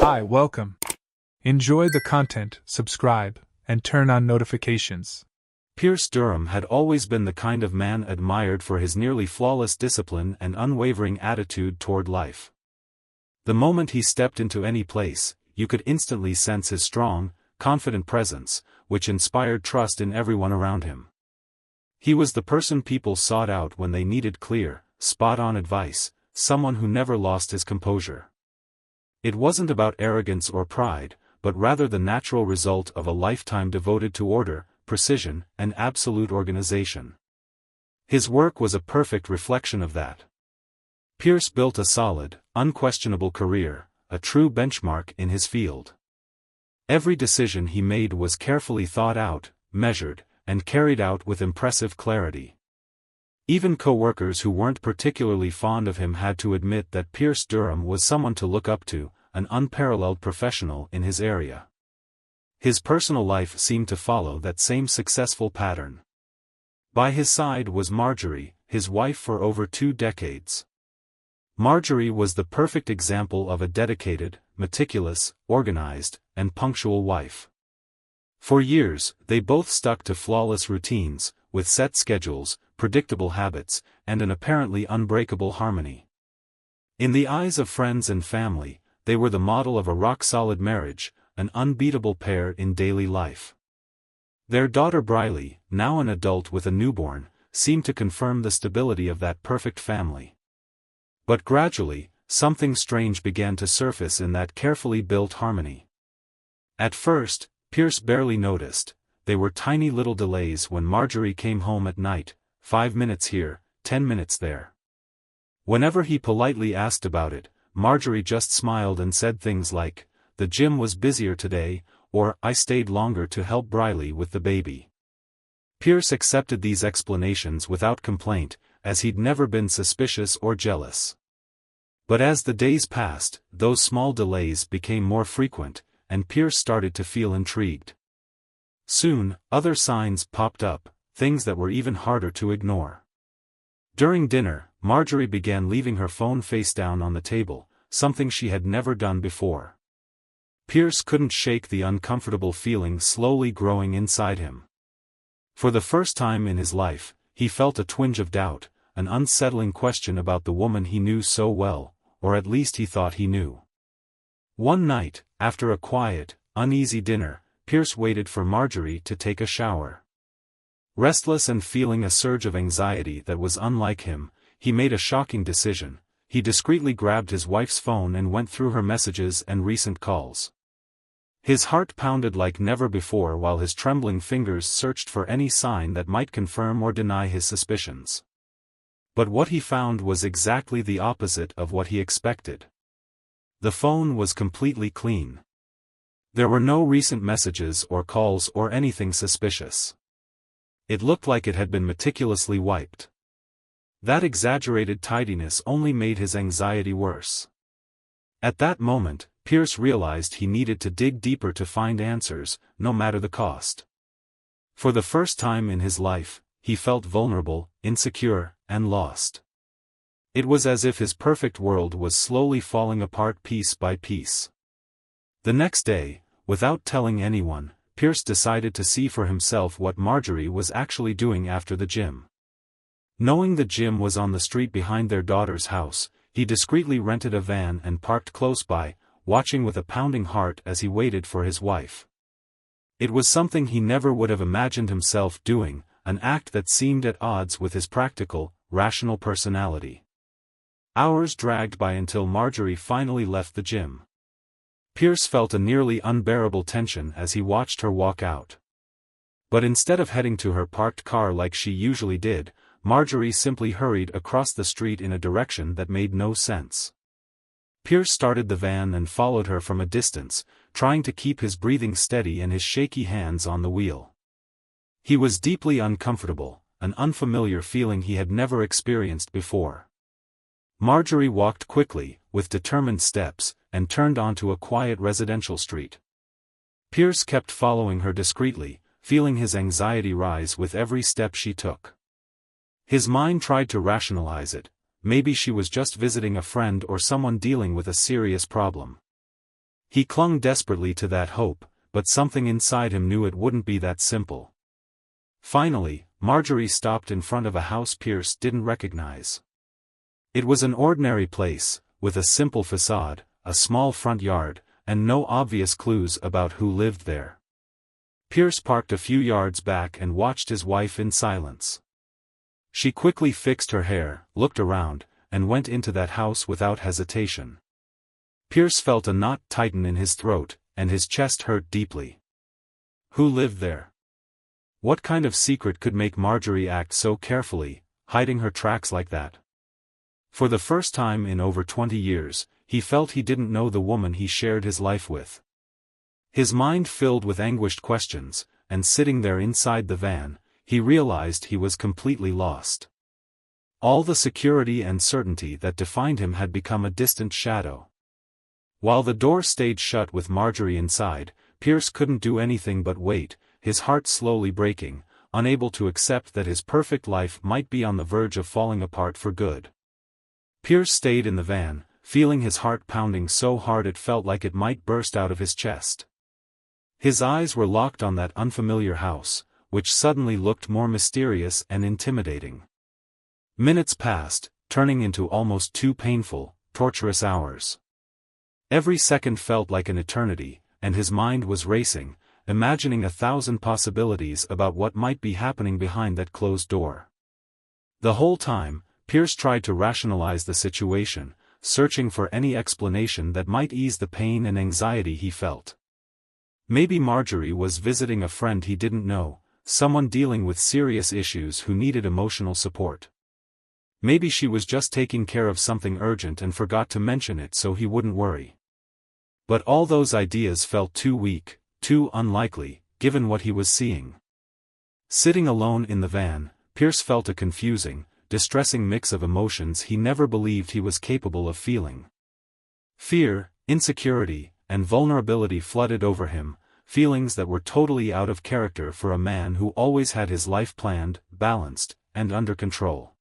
Hi, welcome. Enjoy the content, subscribe, and turn on notifications. Pierce Durham had always been the kind of man admired for his nearly flawless discipline and unwavering attitude toward life. The moment he stepped into any place, you could instantly sense his strong, confident presence, which inspired trust in everyone around him. He was the person people sought out when they needed clear, spot-on advice, someone who never lost his composure. It wasn't about arrogance or pride, but rather the natural result of a lifetime devoted to order, precision, and absolute organization. His work was a perfect reflection of that. Pierce built a solid, unquestionable career, a true benchmark in his field. Every decision he made was carefully thought out, measured, and carried out with impressive clarity. Even co-workers who weren't particularly fond of him had to admit that Pierce Durham was someone to look up to, an unparalleled professional in his area. His personal life seemed to follow that same successful pattern. By his side was Marjorie, his wife for over 2 decades. Marjorie was the perfect example of a dedicated, meticulous, organized, and punctual wife. For years, they both stuck to flawless routines, with set schedules, predictable habits, and an apparently unbreakable harmony. In the eyes of friends and family, they were the model of a rock-solid marriage, an unbeatable pair in daily life. Their daughter Briley, now an adult with a newborn, seemed to confirm the stability of that perfect family. But gradually, something strange began to surface in that carefully built harmony. At first, Pierce barely noticed. They were tiny little delays when Marjorie came home at night, 5 minutes here, 10 minutes there. Whenever he politely asked about it, Marjorie just smiled and said things like, "The gym was busier today," or "I stayed longer to help Briley with the baby." Pierce accepted these explanations without complaint, as he'd never been suspicious or jealous. But as the days passed, those small delays became more frequent, and Pierce started to feel intrigued. Soon, other signs popped up, things that were even harder to ignore. During dinner, Marjorie began leaving her phone face down on the table, something she had never done before. Pierce couldn't shake the uncomfortable feeling slowly growing inside him. For the first time in his life, he felt a twinge of doubt, an unsettling question about the woman he knew so well, or at least he thought he knew. One night, after a quiet, uneasy dinner, Pierce waited for Marjorie to take a shower. Restless and feeling a surge of anxiety that was unlike him, he made a shocking decision. He discreetly grabbed his wife's phone and went through her messages and recent calls. His heart pounded like never before while his trembling fingers searched for any sign that might confirm or deny his suspicions. But what he found was exactly the opposite of what he expected. The phone was completely clean. There were no recent messages or calls or anything suspicious. It looked like it had been meticulously wiped. That exaggerated tidiness only made his anxiety worse. At that moment, Pierce realized he needed to dig deeper to find answers, no matter the cost. For the first time in his life, he felt vulnerable, insecure, and lost. It was as if his perfect world was slowly falling apart piece by piece. The next day, without telling anyone, Pierce decided to see for himself what Marjorie was actually doing after the gym. Knowing the gym was on the street behind their daughter's house, he discreetly rented a van and parked close by, watching with a pounding heart as he waited for his wife. It was something he never would have imagined himself doing, an act that seemed at odds with his practical, rational personality. Hours dragged by until Marjorie finally left the gym. Pierce felt a nearly unbearable tension as he watched her walk out. But instead of heading to her parked car like she usually did, Marjorie simply hurried across the street in a direction that made no sense. Pierce started the van and followed her from a distance, trying to keep his breathing steady and his shaky hands on the wheel. He was deeply uncomfortable, an unfamiliar feeling he had never experienced before. Marjorie walked quickly, with determined steps, and turned onto a quiet residential street. Pierce kept following her discreetly, feeling his anxiety rise with every step she took. His mind tried to rationalize it. Maybe she was just visiting a friend or someone dealing with a serious problem. He clung desperately to that hope, but something inside him knew it wouldn't be that simple. Finally, Marjorie stopped in front of a house Pierce didn't recognize. It was an ordinary place, with a simple facade, a small front yard, and no obvious clues about who lived there. Pierce parked a few yards back and watched his wife in silence. She quickly fixed her hair, looked around, and went into that house without hesitation. Pierce felt a knot tighten in his throat, and his chest hurt deeply. Who lived there? What kind of secret could make Marjorie act so carefully, hiding her tracks like that? For the first time in over 20 years, he felt he didn't know the woman he shared his life with. His mind filled with anguished questions, and sitting there inside the van, he realized he was completely lost. All the security and certainty that defined him had become a distant shadow. While the door stayed shut with Marjorie inside, Pierce couldn't do anything but wait, his heart slowly breaking, unable to accept that his perfect life might be on the verge of falling apart for good. Pierce stayed in the van, feeling his heart pounding so hard it felt like it might burst out of his chest. His eyes were locked on that unfamiliar house, which suddenly looked more mysterious and intimidating. Minutes passed, turning into almost 2 painful, torturous hours. Every second felt like an eternity, and his mind was racing, imagining 1,000 possibilities about what might be happening behind that closed door. The whole time, Pierce tried to rationalize the situation, searching for any explanation that might ease the pain and anxiety he felt. Maybe Marjorie was visiting a friend he didn't know, someone dealing with serious issues who needed emotional support. Maybe she was just taking care of something urgent and forgot to mention it so he wouldn't worry. But all those ideas felt too weak, too unlikely, given what he was seeing. Sitting alone in the van, Pierce felt a confusing, distressing mix of emotions he never believed he was capable of feeling. Fear, insecurity, and vulnerability flooded over him, feelings that were totally out of character for a man who always had his life planned, balanced, and under control.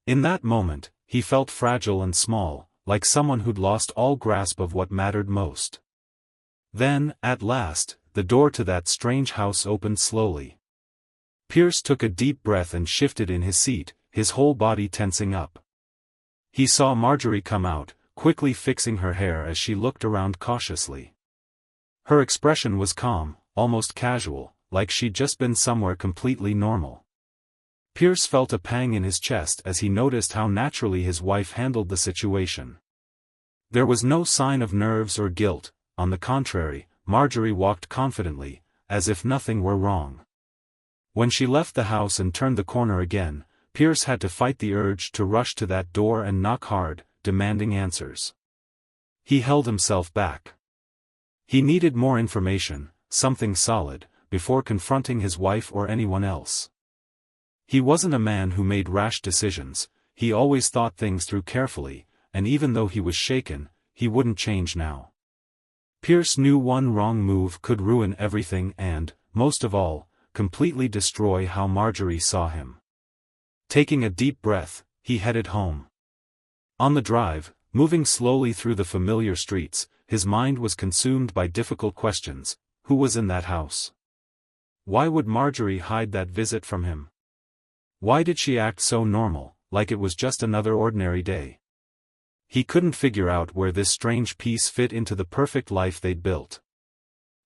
In that moment, he felt fragile and small, like someone who'd lost all grasp of what mattered most. Then, at last, the door to that strange house opened slowly. Pierce took a deep breath and shifted in his seat, his whole body tensing up. He saw Marjorie come out, quickly fixing her hair as she looked around cautiously. Her expression was calm, almost casual, like she'd just been somewhere completely normal. Pierce felt a pang in his chest as he noticed how naturally his wife handled the situation. There was no sign of nerves or guilt, on the contrary, Marjorie walked confidently, as if nothing were wrong. When she left the house and turned the corner again, Pierce had to fight the urge to rush to that door and knock hard, demanding answers. He held himself back. He needed more information, something solid, before confronting his wife or anyone else. He wasn't a man who made rash decisions, he always thought things through carefully, and even though he was shaken, he wouldn't change now. Pierce knew one wrong move could ruin everything and, most of all, completely destroy how Marjorie saw him. Taking a deep breath, he headed home. On the drive, moving slowly through the familiar streets, his mind was consumed by difficult questions. Who was in that house? Why would Marjorie hide that visit from him? Why did she act so normal, like it was just another ordinary day? He couldn't figure out where this strange piece fit into the perfect life they'd built.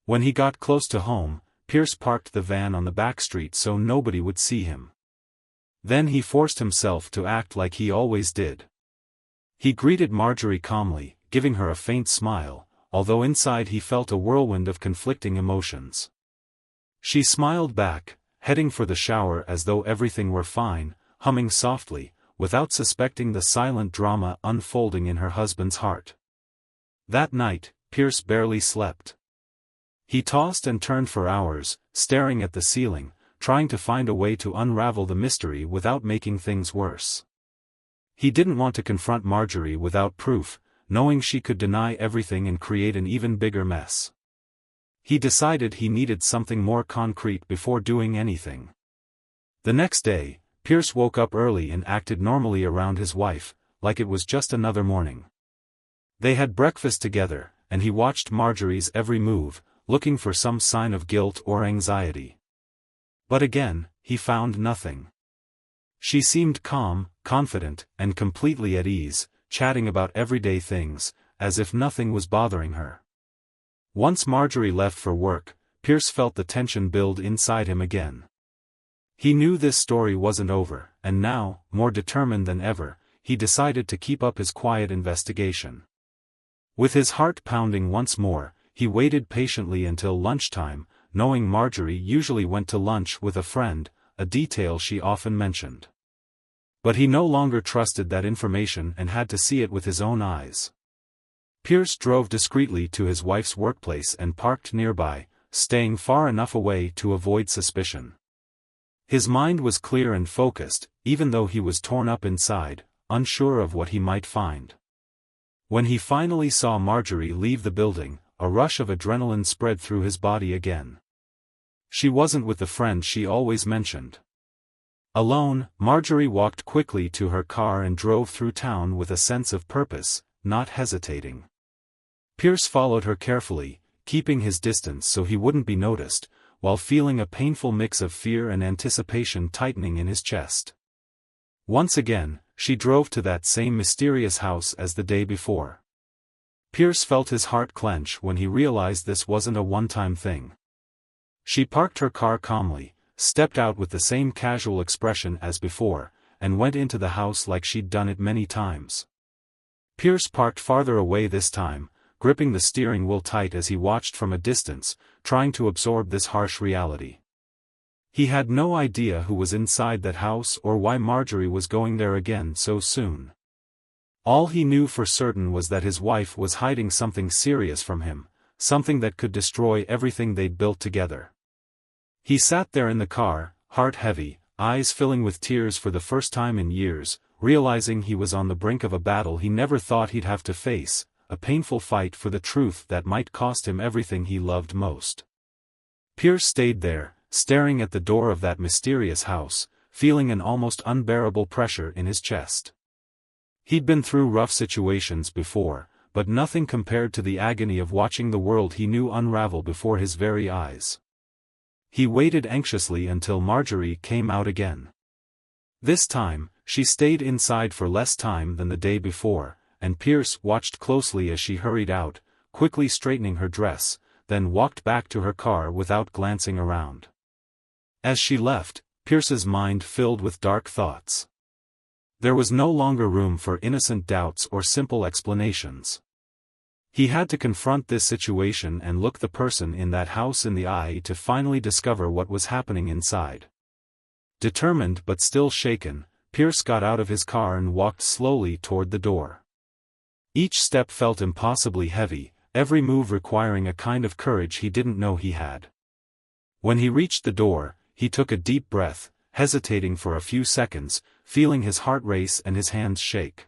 When he got close to home, Pierce parked the van on the back street so nobody would see him. Then he forced himself to act like he always did. He greeted Marjorie calmly, giving her a faint smile, although inside he felt a whirlwind of conflicting emotions. She smiled back, heading for the shower as though everything were fine, humming softly, without suspecting the silent drama unfolding in her husband's heart. That night, Pierce barely slept. He tossed and turned for hours, staring at the ceiling, trying to find a way to unravel the mystery without making things worse. He didn't want to confront Marjorie without proof, knowing she could deny everything and create an even bigger mess. He decided he needed something more concrete before doing anything. The next day, Pierce woke up early and acted normally around his wife, like it was just another morning. They had breakfast together, and he watched Marjorie's every move, looking for some sign of guilt or anxiety. But again, he found nothing. She seemed calm, confident, and completely at ease, chatting about everyday things, as if nothing was bothering her. Once Marjorie left for work, Pierce felt the tension build inside him again. He knew this story wasn't over, and now, more determined than ever, he decided to keep up his quiet investigation. With his heart pounding once more, he waited patiently until lunchtime, knowing Marjorie usually went to lunch with a friend, a detail she often mentioned. But he no longer trusted that information and had to see it with his own eyes. Pierce drove discreetly to his wife's workplace and parked nearby, staying far enough away to avoid suspicion. His mind was clear and focused, even though he was torn up inside, unsure of what he might find. When he finally saw Marjorie leave the building, a rush of adrenaline spread through his body again. She wasn't with the friend she always mentioned. Alone, Marjorie walked quickly to her car and drove through town with a sense of purpose, not hesitating. Pierce followed her carefully, keeping his distance so he wouldn't be noticed, while feeling a painful mix of fear and anticipation tightening in his chest. Once again, she drove to that same mysterious house as the day before. Pierce felt his heart clench when he realized this wasn't a one-time thing. She parked her car calmly, stepped out with the same casual expression as before, and went into the house like she'd done it many times. Pierce parked farther away this time, gripping the steering wheel tight as he watched from a distance, trying to absorb this harsh reality. He had no idea who was inside that house or why Marjorie was going there again so soon. All he knew for certain was that his wife was hiding something serious from him, something that could destroy everything they'd built together. He sat there in the car, heart heavy, eyes filling with tears for the first time in years, realizing he was on the brink of a battle he never thought he'd have to face, a painful fight for the truth that might cost him everything he loved most. Pierce stayed there, staring at the door of that mysterious house, feeling an almost unbearable pressure in his chest. He'd been through rough situations before, but nothing compared to the agony of watching the world he knew unravel before his very eyes. He waited anxiously until Marjorie came out again. This time, she stayed inside for less time than the day before, and Pierce watched closely as she hurried out, quickly straightening her dress, then walked back to her car without glancing around. As she left, Pierce's mind filled with dark thoughts. There was no longer room for innocent doubts or simple explanations. He had to confront this situation and look the person in that house in the eye to finally discover what was happening inside. Determined but still shaken, Pierce got out of his car and walked slowly toward the door. Each step felt impossibly heavy, every move requiring a kind of courage he didn't know he had. When he reached the door, he took a deep breath, hesitating for a few seconds, feeling his heart race and his hands shake.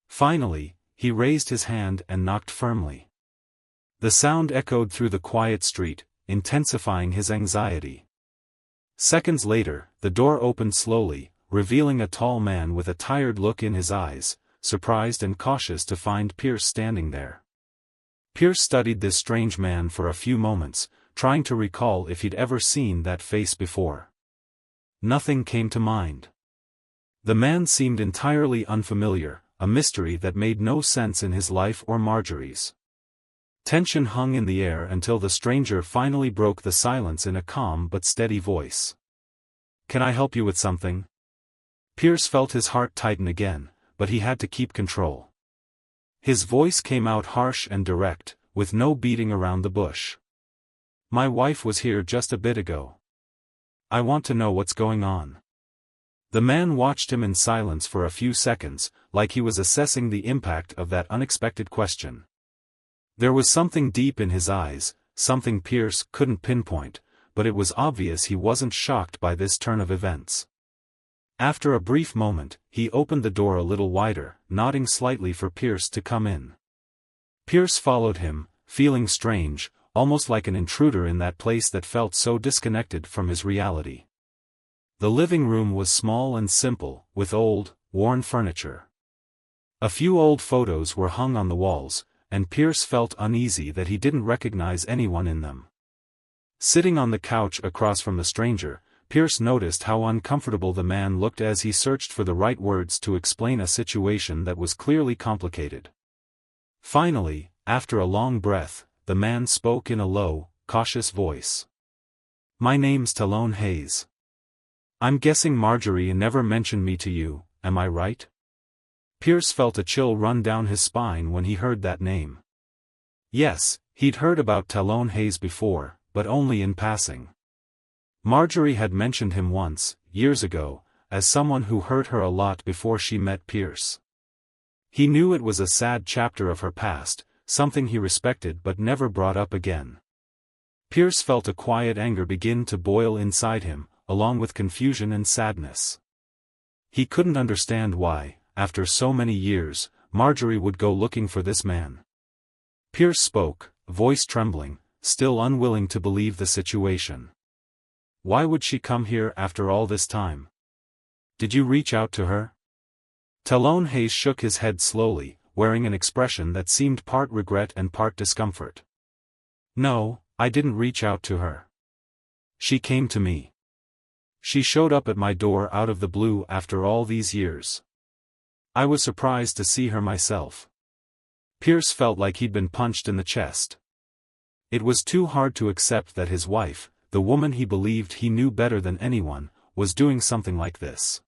Finally, he raised his hand and knocked firmly. The sound echoed through the quiet street, intensifying his anxiety. Seconds later, the door opened slowly, revealing a tall man with a tired look in his eyes, surprised and cautious to find Pierce standing there. Pierce studied this strange man for a few moments, trying to recall if he'd ever seen that face before. Nothing came to mind. The man seemed entirely unfamiliar, a mystery that made no sense in his life or Marjorie's. Tension hung in the air until the stranger finally broke the silence in a calm but steady voice. "Can I help you with something?" Pierce felt his heart tighten again, but he had to keep control. His voice came out harsh and direct, with no beating around the bush. "My wife was here just a bit ago. I want to know what's going on." The man watched him in silence for a few seconds, like he was assessing the impact of that unexpected question. There was something deep in his eyes, something Pierce couldn't pinpoint, but it was obvious he wasn't shocked by this turn of events. After a brief moment, he opened the door a little wider, nodding slightly for Pierce to come in. Pierce followed him, feeling strange, almost like an intruder in that place that felt so disconnected from his reality. The living room was small and simple, with old, worn furniture. A few old photos were hung on the walls, and Pierce felt uneasy that he didn't recognize anyone in them. Sitting on the couch across from the stranger, Pierce noticed how uncomfortable the man looked as he searched for the right words to explain a situation that was clearly complicated. Finally, after a long breath, the man spoke in a low, cautious voice. "My name's Talon Hayes. I'm guessing Marjorie never mentioned me to you, am I right?" Pierce felt a chill run down his spine when he heard that name. Yes, he'd heard about Talon Hayes before, but only in passing. Marjorie had mentioned him once, years ago, as someone who hurt her a lot before she met Pierce. He knew it was a sad chapter of her past, something he respected but never brought up again. Pierce felt a quiet anger begin to boil inside him, along with confusion and sadness. He couldn't understand why, after so many years, Marjorie would go looking for this man. Pierce spoke, voice trembling, still unwilling to believe the situation. Why would she come here after all this time? Did you reach out to her? Talon Hayes shook his head slowly, wearing an expression that seemed part regret and part discomfort. No, I didn't reach out to her. She came to me. She showed up at my door out of the blue after all these years. I was surprised to see her myself. Pierce felt like he'd been punched in the chest. It was too hard to accept that his wife, the woman he believed he knew better than anyone, was doing something like this.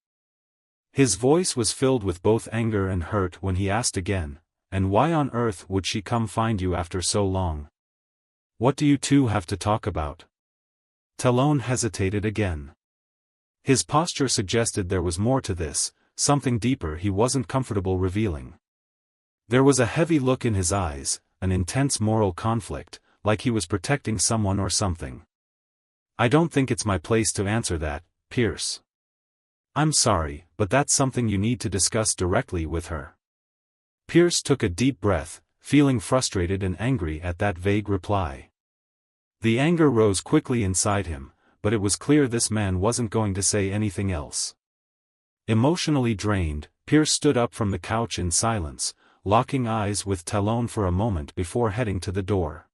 His voice was filled with both anger and hurt when he asked again, "And why on earth would she come find you after so long? What do you two have to talk about?" Talon hesitated again. His posture suggested there was more to this, something deeper he wasn't comfortable revealing. There was a heavy look in his eyes, an intense moral conflict, like he was protecting someone or something. "I don't think it's my place to answer that, Pierce. I'm sorry, but that's something you need to discuss directly with her." Pierce took a deep breath, feeling frustrated and angry at that vague reply. The anger rose quickly inside him, but it was clear this man wasn't going to say anything else. Emotionally drained, Pierce stood up from the couch in silence, locking eyes with Talon for a moment before heading to the door.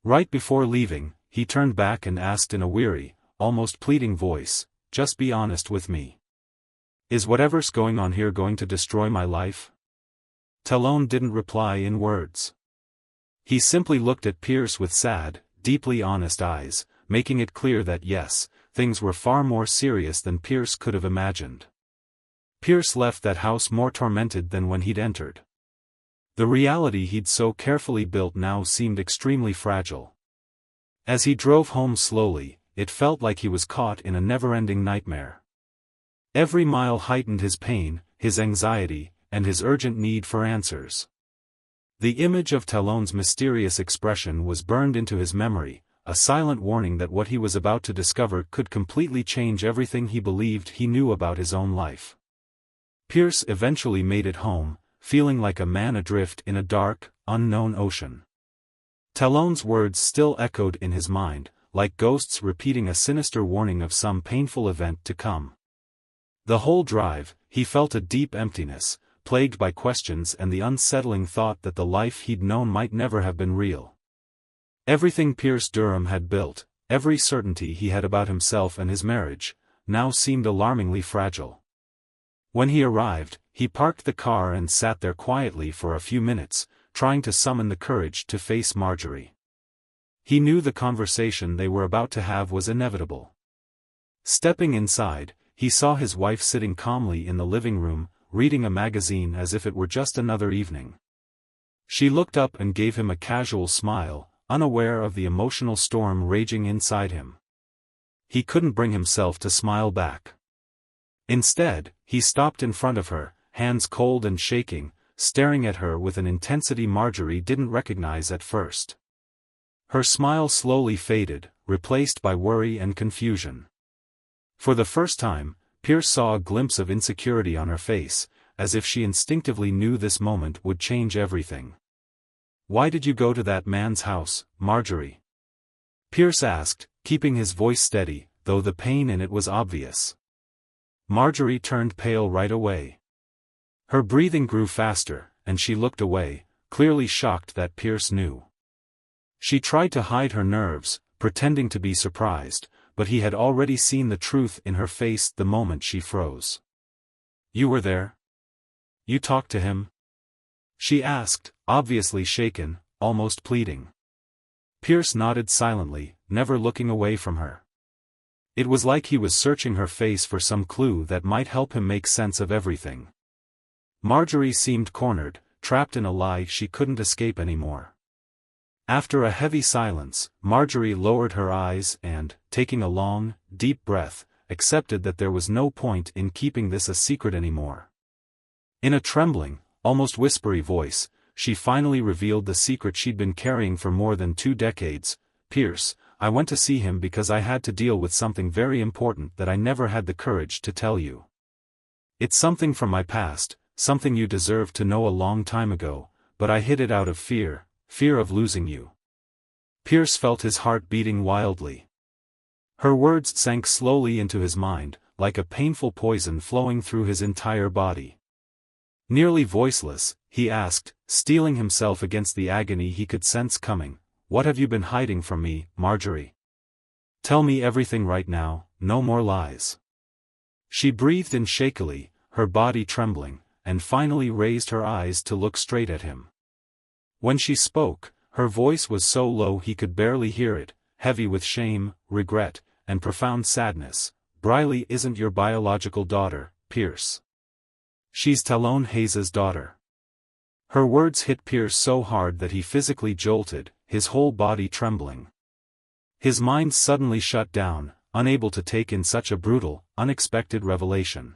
Right before leaving, he turned back and asked in a weary, almost pleading voice, "Just be honest with me. Is whatever's going on here going to destroy my life?" Talon didn't reply in words. He simply looked at Pierce with sad, deeply honest eyes, making it clear that yes, things were far more serious than Pierce could have imagined. Pierce left that house more tormented than when he'd entered. The reality he'd so carefully built now seemed extremely fragile. As he drove home slowly, it felt like he was caught in a never-ending nightmare. Every mile heightened his pain, his anxiety, and his urgent need for answers. The image of Talon's mysterious expression was burned into his memory, a silent warning that what he was about to discover could completely change everything he believed he knew about his own life. Pierce eventually made it home, feeling like a man adrift in a dark, unknown ocean. Talon's words still echoed in his mind, like ghosts repeating a sinister warning of some painful event to come. The whole drive, he felt a deep emptiness, plagued by questions and the unsettling thought that the life he'd known might never have been real. Everything Pierce Durham had built, every certainty he had about himself and his marriage, now seemed alarmingly fragile. When he arrived, he parked the car and sat there quietly for a few minutes, trying to summon the courage to face Marjorie. He knew the conversation they were about to have was inevitable. Stepping inside, he saw his wife sitting calmly in the living room, reading a magazine as if it were just another evening. She looked up and gave him a casual smile, unaware of the emotional storm raging inside him. He couldn't bring himself to smile back. Instead, he stopped in front of her, hands cold and shaking, staring at her with an intensity Marjorie didn't recognize at first. Her smile slowly faded, replaced by worry and confusion. For the first time, Pierce saw a glimpse of insecurity on her face, as if she instinctively knew this moment would change everything. "Why did you go to that man's house, Marjorie?" Pierce asked, keeping his voice steady, though the pain in it was obvious. Marjorie turned pale right away. Her breathing grew faster, and she looked away, clearly shocked that Pierce knew. She tried to hide her nerves, pretending to be surprised, but he had already seen the truth in her face the moment she froze. "You were there? You talked to him?" she asked, obviously shaken, almost pleading. Pierce nodded silently, never looking away from her. It was like he was searching her face for some clue that might help him make sense of everything. Marjorie seemed cornered, trapped in a lie she couldn't escape anymore. After a heavy silence, Marjorie lowered her eyes and, taking a long, deep breath, accepted that there was no point in keeping this a secret anymore. In a trembling, almost whispery voice, she finally revealed the secret she'd been carrying for more than 2 decades. "Pierce, I went to see him because I had to deal with something very important that I never had the courage to tell you. It's something from my past, something you deserved to know a long time ago, but I hid it out of fear of losing you." Pierce felt his heart beating wildly. Her words sank slowly into his mind, like a painful poison flowing through his entire body. Nearly voiceless, he asked, steeling himself against the agony he could sense coming, "What have you been hiding from me, Marjorie? Tell me everything right now, no more lies." She breathed in shakily, her body trembling, and finally raised her eyes to look straight at him. When she spoke, her voice was so low he could barely hear it, heavy with shame, regret, and profound sadness. "Briley isn't your biological daughter, Pierce. She's Talon Hayes' daughter." Her words hit Pierce so hard that he physically jolted, his whole body trembling. His mind suddenly shut down, unable to take in such a brutal, unexpected revelation.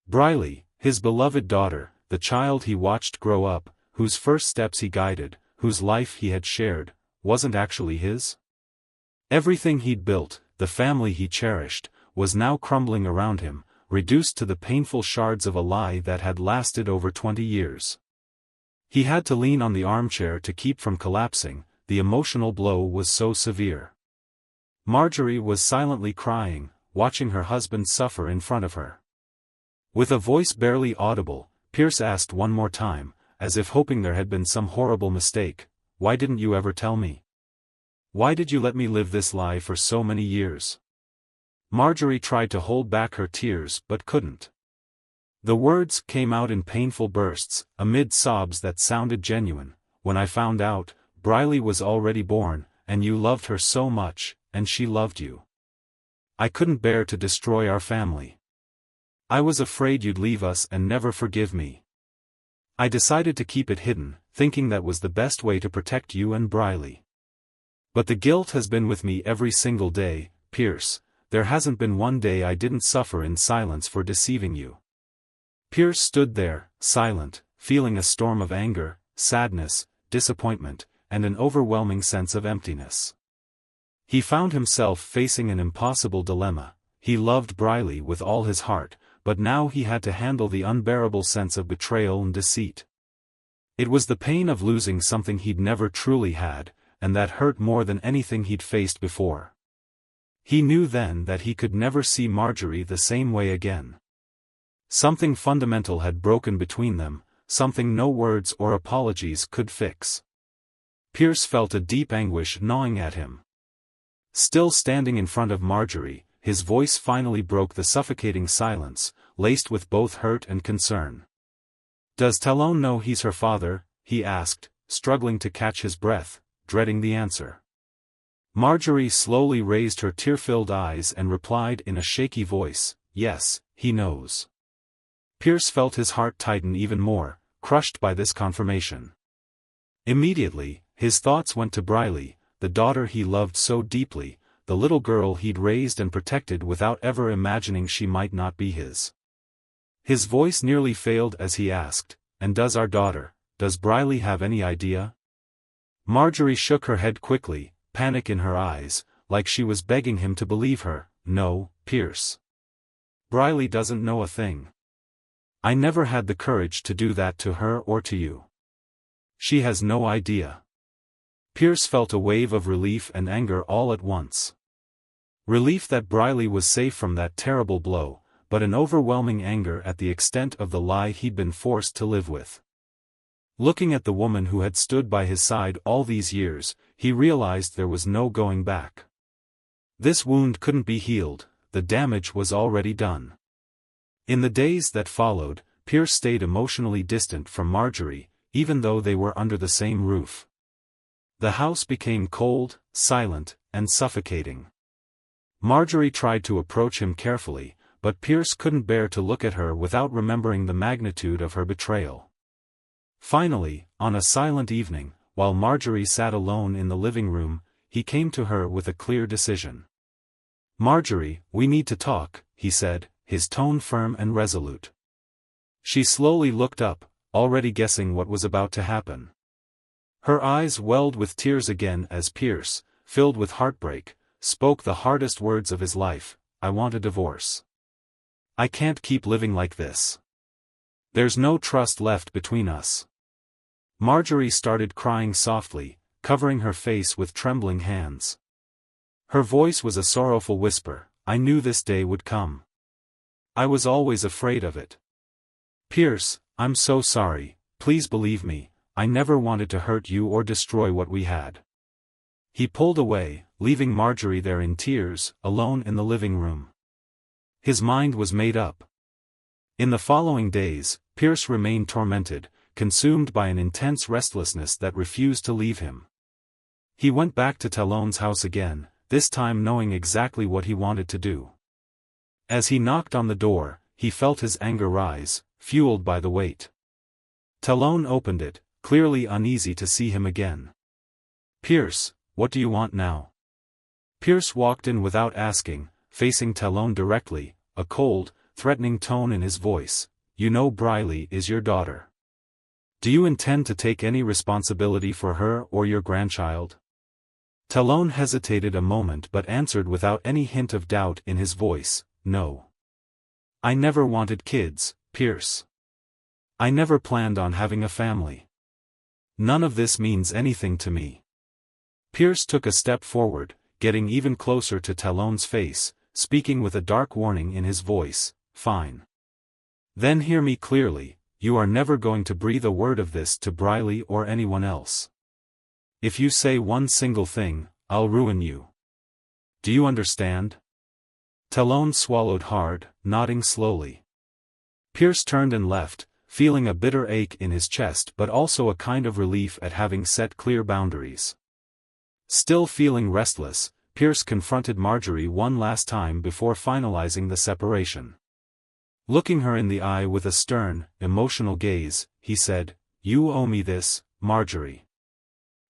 Briley, his beloved daughter, the child he watched grow up, whose first steps he guided, whose life he had shared, wasn't actually his? Everything he'd built, the family he cherished, was now crumbling around him, reduced to the painful shards of a lie that had lasted over 20 years. He had to lean on the armchair to keep from collapsing, the emotional blow was so severe. Marjorie was silently crying, watching her husband suffer in front of her. With a voice barely audible, Pierce asked one more time, as if hoping there had been some horrible mistake, "Why didn't you ever tell me? Why did you let me live this lie for so many years?" Marjorie tried to hold back her tears but couldn't. The words came out in painful bursts, amid sobs that sounded genuine. "When I found out, Briley was already born, and you loved her so much, and she loved you. I couldn't bear to destroy our family. I was afraid you'd leave us and never forgive me. I decided to keep it hidden, thinking that was the best way to protect you and Briley. But the guilt has been with me every single day, Pierce. There hasn't been one day I didn't suffer in silence for deceiving you." Pierce stood there, silent, feeling a storm of anger, sadness, disappointment, and an overwhelming sense of emptiness. He found himself facing an impossible dilemma. He loved Briley with all his heart, but now he had to handle the unbearable sense of betrayal and deceit. It was the pain of losing something he'd never truly had, and that hurt more than anything he'd faced before. He knew then that he could never see Marjorie the same way again. Something fundamental had broken between them, something no words or apologies could fix. Pierce felt a deep anguish gnawing at him. Still standing in front of Marjorie, his voice finally broke the suffocating silence, laced with both hurt and concern. "Does Talon know he's her father?" he asked, struggling to catch his breath, dreading the answer. Marjorie slowly raised her tear-filled eyes and replied in a shaky voice, "Yes, he knows." Pierce felt his heart tighten even more, crushed by this confirmation. Immediately, his thoughts went to Briley, the daughter he loved so deeply, the little girl he'd raised and protected without ever imagining she might not be his. His voice nearly failed as he asked, "And does Briley have any idea?" Marjorie shook her head quickly, panic in her eyes, like she was begging him to believe her. "No, Pierce. Briley doesn't know a thing. I never had the courage to do that to her or to you. She has no idea." Pierce felt a wave of relief and anger all at once. Relief that Briley was safe from that terrible blow, but an overwhelming anger at the extent of the lie he'd been forced to live with. Looking at the woman who had stood by his side all these years, he realized there was no going back. This wound couldn't be healed, the damage was already done. In the days that followed, Pierce stayed emotionally distant from Marjorie, even though they were under the same roof. The house became cold, silent, and suffocating. Marjorie tried to approach him carefully, but Pierce couldn't bear to look at her without remembering the magnitude of her betrayal. Finally, on a silent evening, while Marjorie sat alone in the living room, he came to her with a clear decision. "Marjorie, we need to talk," he said, his tone firm and resolute. She slowly looked up, already guessing what was about to happen. Her eyes welled with tears again as Pierce, filled with heartbreak, spoke the hardest words of his life: "I want a divorce. I can't keep living like this. There's no trust left between us." Marjorie started crying softly, covering her face with trembling hands. Her voice was a sorrowful whisper, "I knew this day would come. I was always afraid of it. Pierce, I'm so sorry, please believe me, I never wanted to hurt you or destroy what we had." He pulled away, leaving Marjorie there in tears, alone in the living room. His mind was made up. In the following days, Pierce remained tormented, consumed by an intense restlessness that refused to leave him. He went back to Talon's house again, this time knowing exactly what he wanted to do. As he knocked on the door, he felt his anger rise, fueled by the weight. Talon opened it, clearly uneasy to see him again. "Pierce, what do you want now?" Pierce walked in without asking, facing Talon directly, a cold, threatening tone in his voice. "You know Briley is your daughter. Do you intend to take any responsibility for her or your grandchild?" Talon hesitated a moment but answered without any hint of doubt in his voice, "No. I never wanted kids, Pierce. I never planned on having a family. None of this means anything to me." Pierce took a step forward, getting even closer to Talon's face, speaking with a dark warning in his voice, "Fine. Then hear me clearly, you are never going to breathe a word of this to Briley or anyone else. If you say one single thing, I'll ruin you. Do you understand?" Talon swallowed hard, nodding slowly. Pierce turned and left, feeling a bitter ache in his chest but also a kind of relief at having set clear boundaries. Still feeling restless, Pierce confronted Marjorie one last time before finalizing the separation. Looking her in the eye with a stern, emotional gaze, he said, "You owe me this, Marjorie.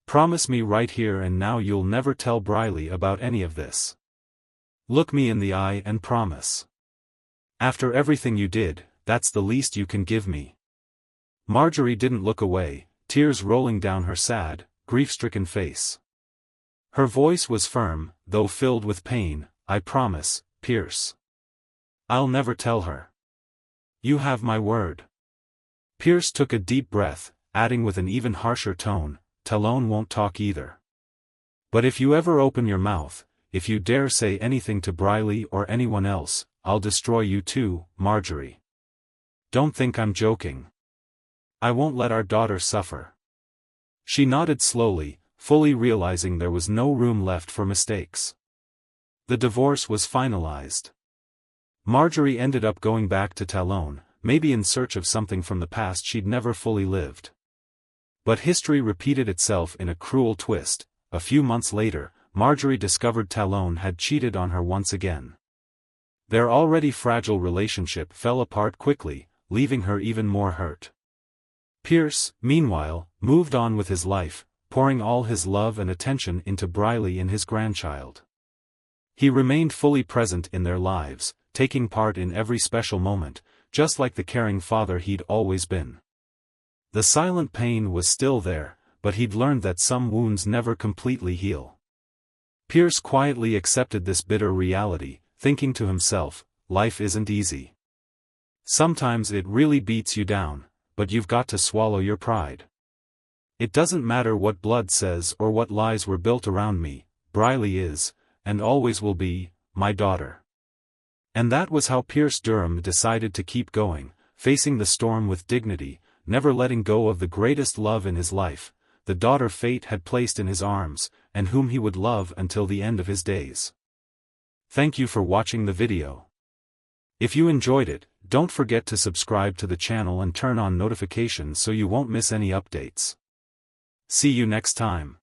Promise me right here and now you'll never tell Briley about any of this. Look me in the eye and promise. After everything you did, that's the least you can give me." Marjorie didn't look away, tears rolling down her sad, grief-stricken face. Her voice was firm, though filled with pain. "I promise, Pierce. I'll never tell her. You have my word." Pierce took a deep breath, adding with an even harsher tone, "Talon won't talk either. But if you ever open your mouth, if you dare say anything to Briley or anyone else, I'll destroy you too, Marjorie. Don't think I'm joking. I won't let our daughter suffer." She nodded slowly, fully realizing there was no room left for mistakes. The divorce was finalized. Marjorie ended up going back to Talon, maybe in search of something from the past she'd never fully lived. But history repeated itself in a cruel twist. A few months later, Marjorie discovered Talon had cheated on her once again. Their already fragile relationship fell apart quickly, leaving her even more hurt. Pierce, meanwhile, moved on with his life, pouring all his love and attention into Briley and his grandchild. He remained fully present in their lives, taking part in every special moment, just like the caring father he'd always been. The silent pain was still there, but he'd learned that some wounds never completely heal. Pierce quietly accepted this bitter reality, thinking to himself, life isn't easy. Sometimes it really beats you down, but you've got to swallow your pride. It doesn't matter what blood says or what lies were built around me, Briley is, and always will be, my daughter. And that was how Pierce Durham decided to keep going, facing the storm with dignity, never letting go of the greatest love in his life, the daughter fate had placed in his arms, and whom he would love until the end of his days. Thank you for watching the video. If you enjoyed it, don't forget to subscribe to the channel and turn on notifications so you won't miss any updates. See you next time.